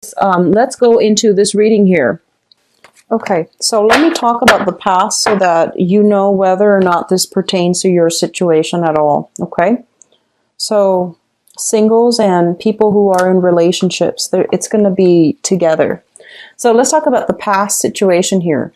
Let's go into this reading here. Okay, so let me talk about the past so that you know whether or not this pertains to your situation at all, okay? So singles and people who are in relationships, it's going to be together. So let's talk about the past situation here.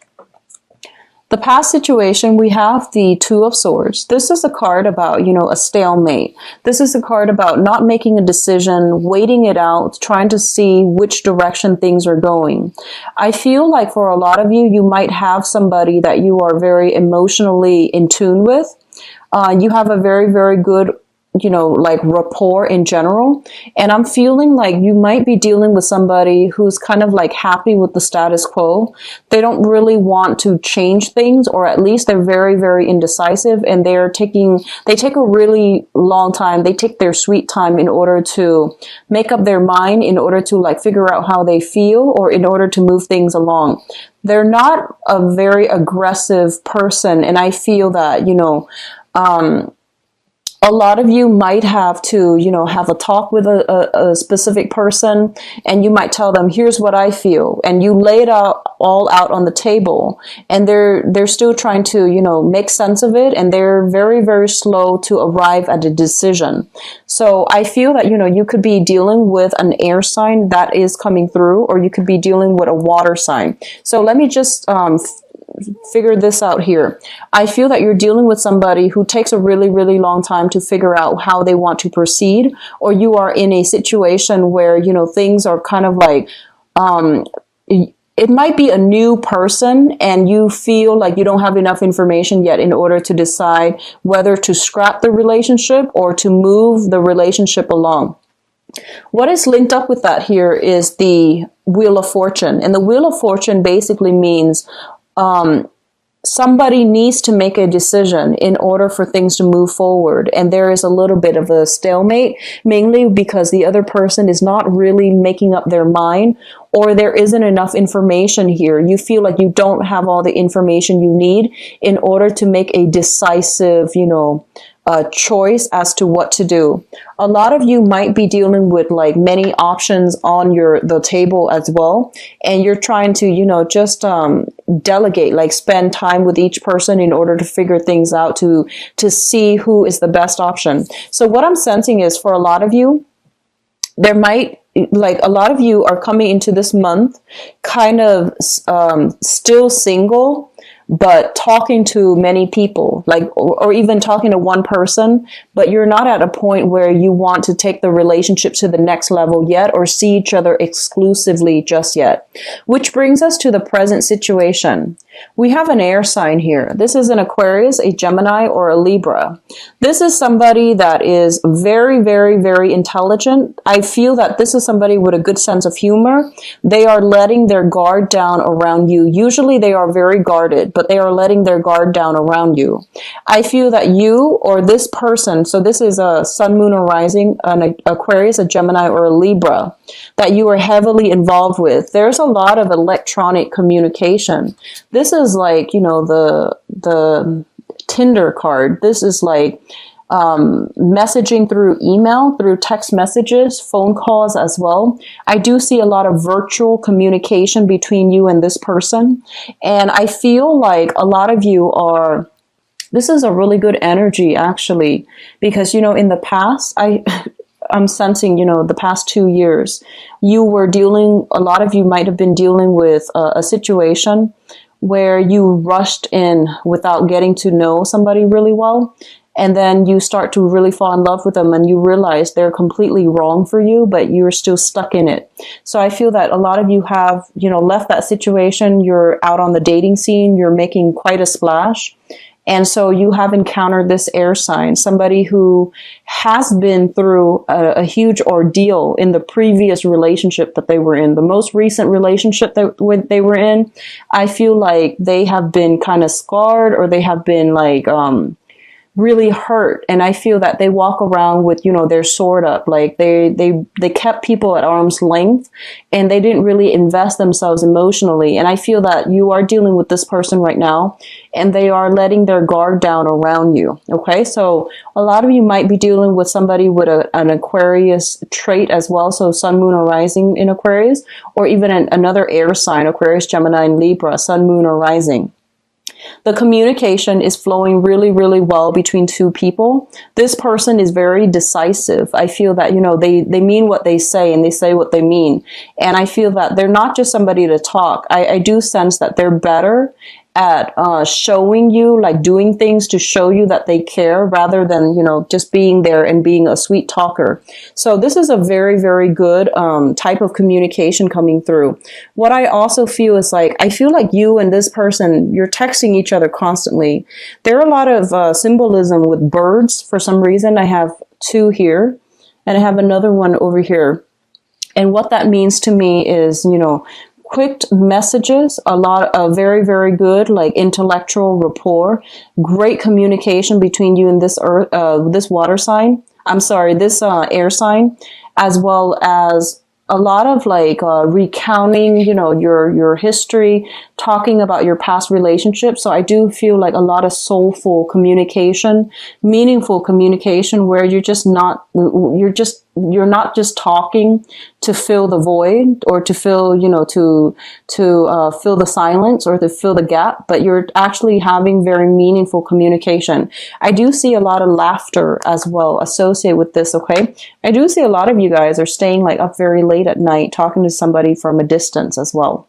The past situation, we have the Two of Swords. This is a card about, a stalemate. This is a card about not making a decision, waiting it out, trying to see which direction things are going. I feel like for a lot of you, you might have somebody that you are very emotionally in tune with. You have a very, very good like rapport in general. And I'm feeling like you might be dealing with somebody who's kind of like happy with the status quo. They don't really want to change things, or at least they're very, very indecisive, and they take a really long time. They take their sweet time in order to make up their mind, in order to like figure out how they feel, or in order to move things along. They're not a very aggressive person. And I feel that, a lot of you might have to, have a talk with a specific person, and you might tell them, here's what I feel. And you lay it all out on the table, and they're still trying to, make sense of it. And they're very, very slow to arrive at a decision. So I feel that, you could be dealing with an air sign that is coming through, or you could be dealing with a water sign. So let me just, figure this out here. I feel that you're dealing with somebody who takes a really, really long time to figure out how they want to proceed, or you are in a situation where, things are kind of like, it might be a new person and you feel like you don't have enough information yet in order to decide whether to scrap the relationship or to move the relationship along. What is linked up with that here is the Wheel of Fortune. And the Wheel of Fortune basically means somebody needs to make a decision in order for things to move forward. And there is a little bit of a stalemate, mainly because the other person is not really making up their mind, or there isn't enough information here. You feel like you don't have all the information you need in order to make a decisive, choice as to what to do. A lot of you might be dealing with like many options on the table as well, and you're trying to just delegate, like spend time with each person in order to figure things out, to see who is the best option. So what I'm sensing is, for a lot of you, there might, like, a lot of you are coming into this month kind of still single, but talking to many people, like, or even talking to one person, but you're not at a point where you want to take the relationship to the next level yet, or see each other exclusively just yet. Which brings us to the present situation. We have an air sign here. This is an Aquarius, a Gemini, or a Libra. This is somebody that is very, very, very intelligent. I feel that this is somebody with a good sense of humor. They are letting their guard down around you. Usually they are very guarded, but they are letting their guard down around you. I feel that you or this person, so this is a Sun, Moon, or Rising, an Aquarius, a Gemini, or a Libra, that you are heavily involved with. There's a lot of electronic communication. This is like, the Tinder card. This is like messaging through email, through text messages, phone calls as well. I do see a lot of virtual communication between you and this person. And I feel like a lot of you are, this is a really good energy actually, because, in the past, I'm sensing, the past 2 years, a lot of you might have been dealing with a situation where you rushed in without getting to know somebody really well. And then you start to really fall in love with them, and you realize they're completely wrong for you, but you're still stuck in it. So I feel that a lot of you have, left that situation. You're out on the dating scene. You're making quite a splash. And so you have encountered this air sign, somebody who has been through a huge ordeal in the previous relationship that they were in. The most recent relationship that they were in, I feel like they have been kind of scarred, or they have been like, really hurt, and I feel that they walk around with, you know, their sword up. Like they kept people at arm's length, and they didn't really invest themselves emotionally. And I feel that you are dealing with this person right now, and they are letting their guard down around you. Okay, so a lot of you might be dealing with somebody with an Aquarius trait as well, so sun, moon, or rising in Aquarius, or even another air sign, Aquarius, Gemini, and Libra, sun, moon, or rising. The communication is flowing really, really well between two people. This person is very decisive. I feel that, you know, they mean what they say, and they say what they mean. And I feel that they're not just somebody to talk. I do sense that they're better at showing you, like doing things to show you that they care, rather than, you know, just being there and being a sweet talker. So this is a very, very good type of communication coming through. What I also feel is like, I feel like you and this person, you're texting each other constantly. There are a lot of symbolism with birds for some reason. I have two here, and I have another one over here. And what that means to me is, you know, quick messages, a lot of very, very good, like intellectual rapport, great communication between you and this this water sign. I'm sorry, this air sign, as well as a lot of like recounting, you know, your history, talking about your past relationships. So I do feel like a lot of soulful communication, meaningful communication, where you're not just talking to fill the void, or to fill, you know, to fill the silence, or to fill the gap, but you're actually having very meaningful communication. I do see a lot of laughter as well associated with this. Okay, I do see a lot of you guys are staying like up very late at night talking to somebody from a distance as well.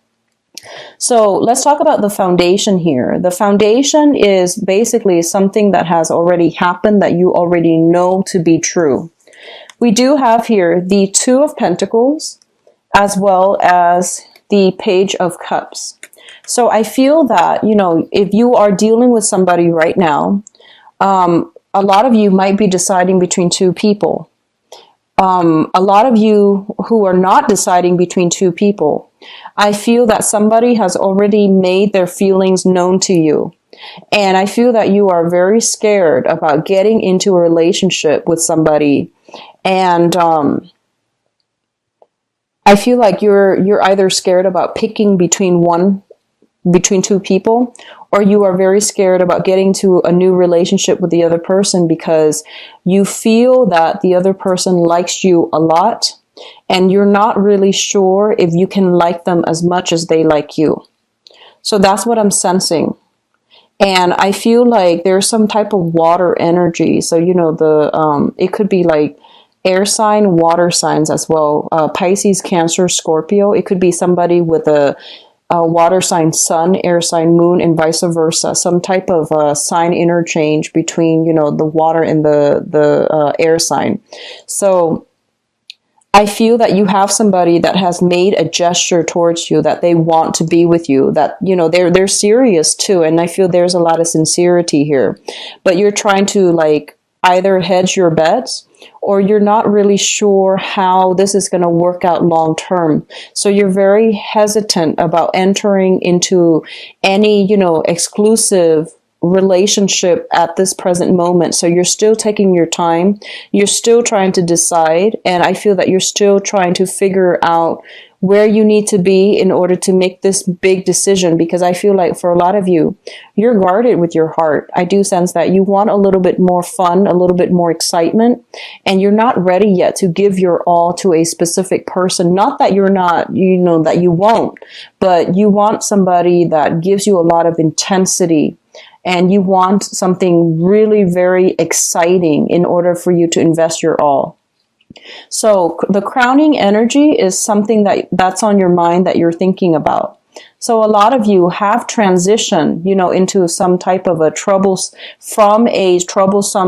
So let's talk about the foundation here. The foundation is basically something that has already happened, that you already know to be true. We do have here the Two of Pentacles, as well as the Page of Cups. So I feel that, you know, if you are dealing with somebody right now, a lot of you might be deciding between two people. A lot of you who are not deciding between two people, I feel that somebody has already made their feelings known to you. And I feel that you are very scared about getting into a relationship with somebody. And I feel like you're either scared about picking between two people, or you are very scared about getting to a new relationship with the other person, because you feel that the other person likes you a lot, and you're not really sure if you can like them as much as they like you. So that's what I'm sensing. And I feel like there's some type of water energy. So, you know, it could be like air sign, water signs as well. Pisces, Cancer, Scorpio. It could be somebody with a water sign sun, air sign moon, and vice versa. Some type of sign interchange between, you know, the water and the air sign. So I feel that you have somebody that has made a gesture towards you, that they want to be with you, that, you know, they're serious too. And I feel there's a lot of sincerity here, but you're trying to like either hedge your bets, or you're not really sure how this is going to work out long term. So you're very hesitant about entering into any, you know, exclusive relationship at this present moment. So you're still taking your time. You're still trying to decide. And I feel that you're still trying to figure out where you need to be in order to make this big decision, because I feel like for a lot of you, you're guarded with your heart. I do sense that you want a little bit more fun, a little bit more excitement, and you're not ready yet to give your all to a specific person. Not that you're not, you know, that you won't, but you want somebody that gives you a lot of intensity, and you want something really very exciting in order for you to invest your all. So the crowning energy is something that's on your mind, that you're thinking about. So a lot of you have transitioned, you know, into some type of a troublesome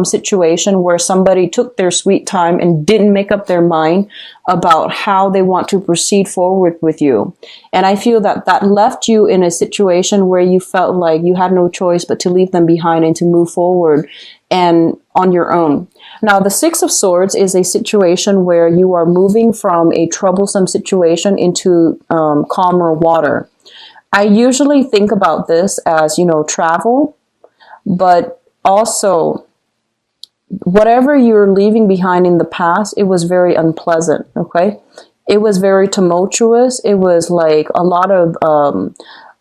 situation where somebody took their sweet time and didn't make up their mind about how they want to proceed forward with you. And I feel that that left you in a situation where you felt like you had no choice but to leave them behind and to move forward and on your own. Now, the Six of Swords is a situation where you are moving from a troublesome situation into calmer water. I usually think about this as, you know, travel, but also whatever you're leaving behind in the past, it was very unpleasant, okay? It was very tumultuous. It was like a lot of,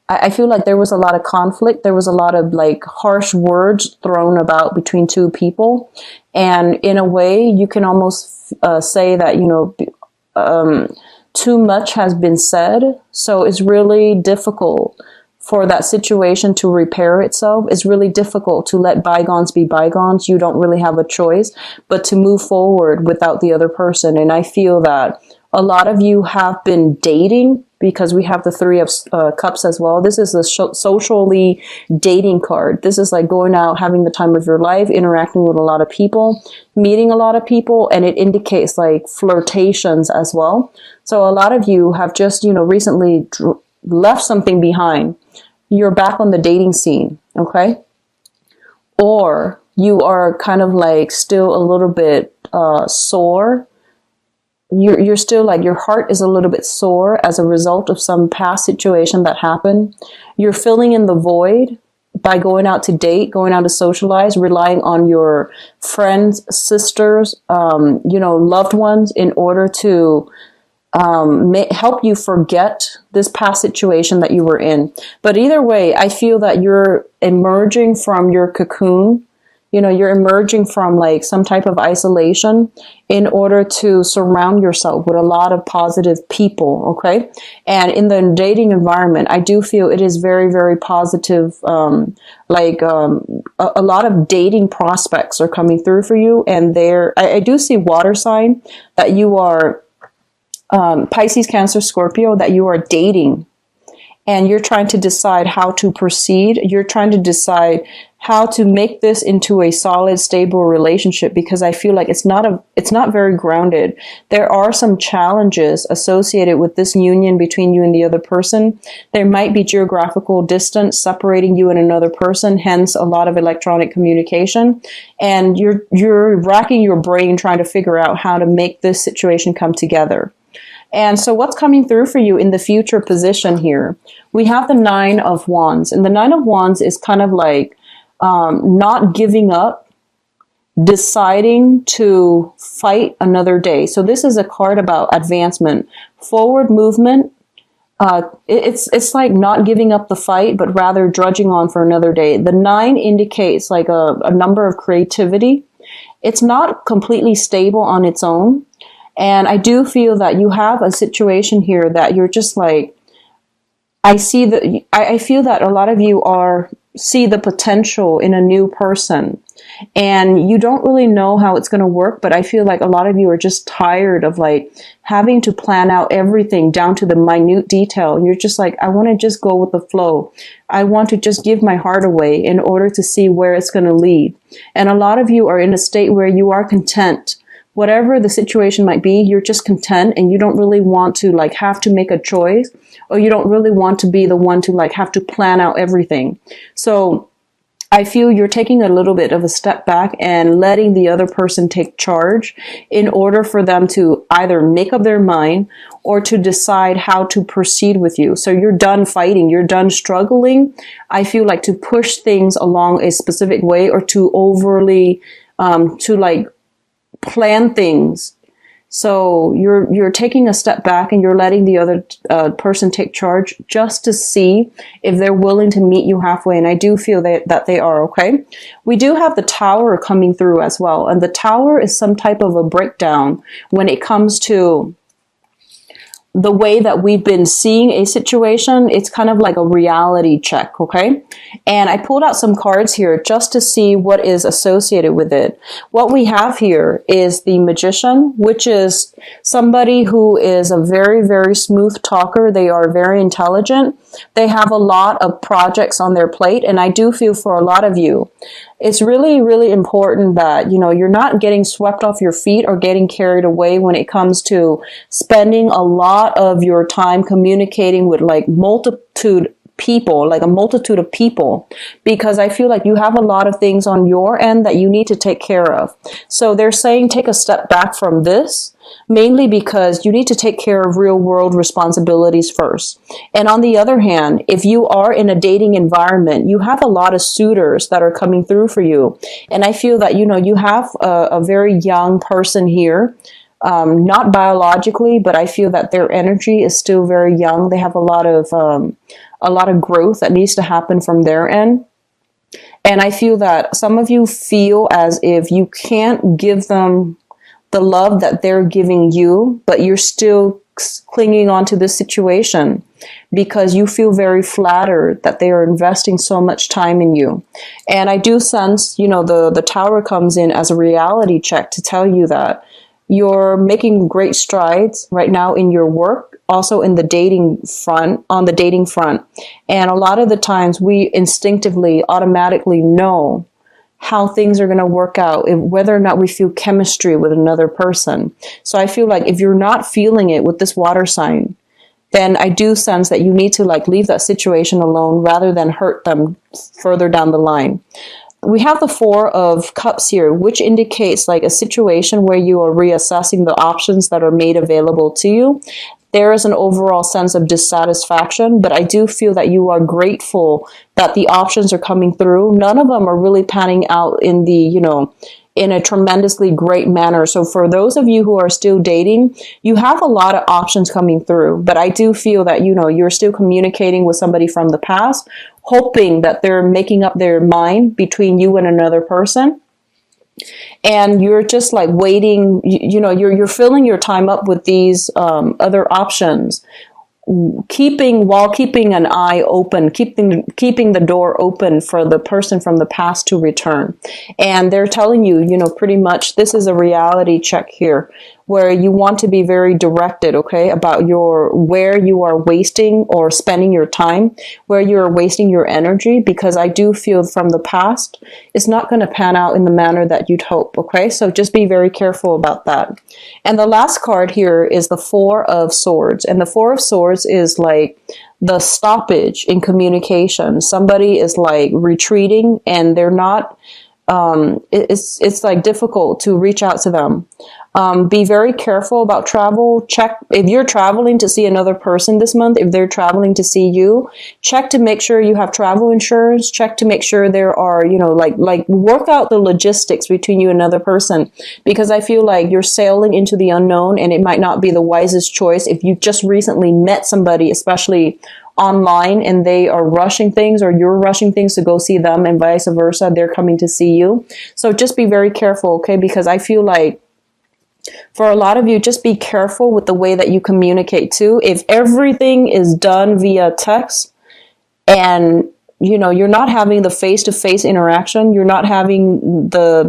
I feel like there was a lot of conflict. There was a lot of like harsh words thrown about between two people. And in a way, you can almost say that, too much has been said. So it's really difficult for that situation to repair itself. It's really difficult to let bygones be bygones. You don't really have a choice but to move forward without the other person. And I feel that a lot of you have been dating, because we have the Three of Cups as well. This is a socially dating card. This is like going out, having the time of your life, interacting with a lot of people, meeting a lot of people, and it indicates like flirtations as well. So a lot of you have just, recently left something behind. You're back on the dating scene, okay? Or you are kind of like still a little bit sore. You're still like, your heart is a little bit sore as a result of some past situation that happened. You're filling in the void by going out to date, going out to socialize, relying on your friends, sisters, loved ones in order to help you forget this past situation that you were in. But either way, I feel that you're emerging from your cocoon. You're emerging from like some type of isolation in order to surround yourself with a lot of positive people, okay? And in the dating environment, I do feel it is very, very positive. A lot of dating prospects are coming through for you. And I do see water sign that you are Pisces, Cancer, Scorpio, that you are dating. And you're trying to decide how to proceed. You're trying to decide how to make this into a solid, stable relationship, because I feel like it's not very grounded. There are some challenges associated with this union between you and the other person. There might be geographical distance separating you and another person, hence a lot of electronic communication. And you're racking your brain trying to figure out how to make this situation come together. And so what's coming through for you in the future position here? We have the Nine of Wands. And the Nine of Wands is kind of like not giving up, deciding to fight another day. So this is a card about advancement, forward movement. It's like not giving up the fight, but rather drudging on for another day. The 9 indicates like a number of creativity. It's not completely stable on its own. And I do feel that you have a situation here that you're just like, I feel that a lot of you see the potential in a new person, and you don't really know how it's going to work. But I feel like a lot of you are just tired of like having to plan out everything down to the minute detail. And you're just like, I want to just go with the flow. I want to just give my heart away in order to see where it's going to lead. And a lot of you are in a state where you are content. Whatever the situation might be, you're just content, and you don't really want to like have to make a choice, or you don't really want to be the one to like have to plan out everything. So I feel you're taking a little bit of a step back and letting the other person take charge in order for them to either make up their mind or to decide how to proceed with you. So you're done fighting, you're done struggling. I feel like to push things along a specific way, or to overly, to like plan things. So you're taking a step back and you're letting the other person take charge just to see if they're willing to meet you halfway. And I do feel that they are, okay? We do have the Tower coming through as well. And the Tower is some type of a breakdown when it comes to the way that we've been seeing a situation. It's kind of like a reality check, okay? And I pulled out some cards here just to see what is associated with it. What we have here is the Magician, which is somebody who is a very, very smooth talker. They are very intelligent. They have a lot of projects on their plate. And I do feel for a lot of you, it's really, really important that, you're not getting swept off your feet or getting carried away when it comes to spending a lot of your time communicating with like a multitude of people, because I feel like you have a lot of things on your end that you need to take care of. So they're saying take a step back from this mainly because you need to take care of real world responsibilities first. And on the other hand, if you are in a dating environment, you have a lot of suitors that are coming through for you. And I feel that, you have a very young person here, not biologically, but I feel that their energy is still very young. They have a lot of growth that needs to happen from their end. And I feel that some of you feel as if you can't give them the love that they're giving you, but you're still clinging on to this situation because you feel very flattered that they are investing so much time in you. And I do sense, the Tower comes in as a reality check to tell you that you're making great strides right now in your work, also in the dating front, on the dating front. And a lot of the times we instinctively, automatically know how things are going to work out, whether or not we feel chemistry with another person. So I feel like if you're not feeling it with this water sign, then I do sense that you need to leave that situation alone rather than hurt them further down the line. We have the Four of Cups here, which indicates a situation where you are reassessing the options that are made available to you. There is an overall sense of dissatisfaction, but I do feel that you are grateful that the options are coming through. None of them are really panning out in in a tremendously great manner. So for those of you who are still dating, you have a lot of options coming through, but I do feel that, you're still communicating with somebody from the past, hoping that they're making up their mind between you and another person. And you're just waiting, you're filling your time up with these other options, while keeping an eye open, keeping the door open for the person from the past to return. And they're telling you, pretty much this is a reality check here where you want to be very directed, okay, about where you are wasting or spending your time, where you are wasting your energy, because I do feel from the past, it's not going to pan out in the manner that you'd hope, okay? So just be very careful about that. And the last card here is the Four of Swords. And the Four of Swords is the stoppage in communication. Somebody is retreating and they're not, it's difficult to reach out to them. Be very careful about travel. Check if you're traveling to see another person this month, if they're traveling to see you, check to make sure you have travel insurance, check to make sure there are, work out the logistics between you and another person, because I feel like you're sailing into the unknown and it might not be the wisest choice if you just recently met somebody, especially online, and they are rushing things or you're rushing things to go see them and vice versa. They're coming to see you. So just be very careful, okay? Because I feel like for a lot of you, just be careful with the way that you communicate too. If everything is done via text and, you're not having the face-to-face interaction, you're not having the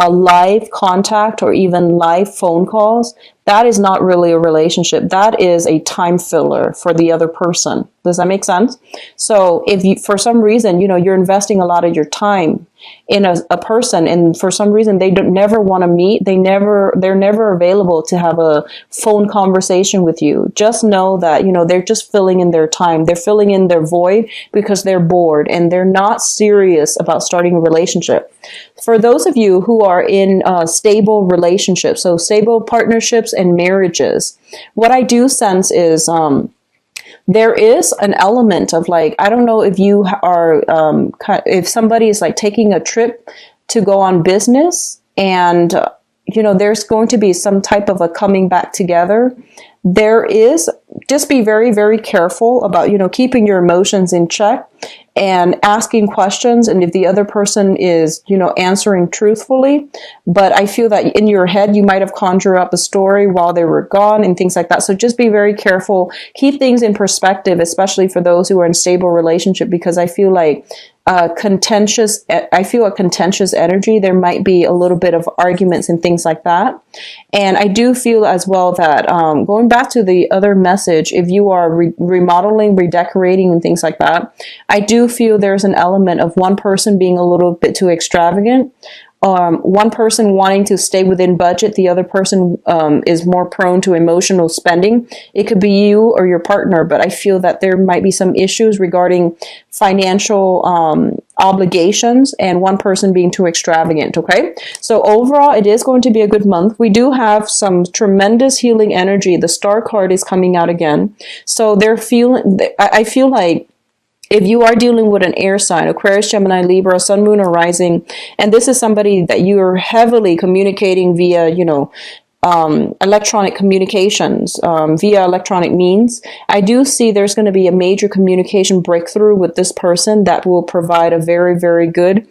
live contact or even live phone calls, that is not really a relationship. That is a time filler for the other person. Does that make sense? So if you, for some reason, you're investing a lot of your time in a person and for some reason they never want to meet, they're never available to have a phone conversation with you, just know that, they're just filling in their time. They're filling in their void because they're bored and they're not serious about starting a relationship. For those of you who are in stable relationships, so stable partnerships and marriages, what I do sense is there is an element of I don't know if you are, if somebody is taking a trip to go on business and, there's going to be some type of a coming back together. There is, just be very, very careful about, keeping your emotions in check and asking questions. And if the other person is, answering truthfully, but I feel that in your head, you might have conjured up a story while they were gone and things like that. So just be very careful. Keep things in perspective, especially for those who are in stable relationship, because I feel a contentious energy. There might be a little bit of arguments and things like that. And I do feel as well that going back to the other message, if you are remodeling, redecorating and things like that, I do feel there's an element of one person being a little bit too extravagant. One person wanting to stay within budget, the other person is more prone to emotional spending. It could be you or your partner, but I feel that there might be some issues regarding financial obligations and one person being too extravagant. Okay, so overall it is going to be a good month. We do have some tremendous healing energy. The star card is coming out again, so I feel like if you are dealing with an air sign, Aquarius, Gemini, Libra, Sun, Moon, or Rising, and this is somebody that you are heavily communicating via, electronic communications, via electronic means, I do see there's going to be a major communication breakthrough with this person that will provide a very, very good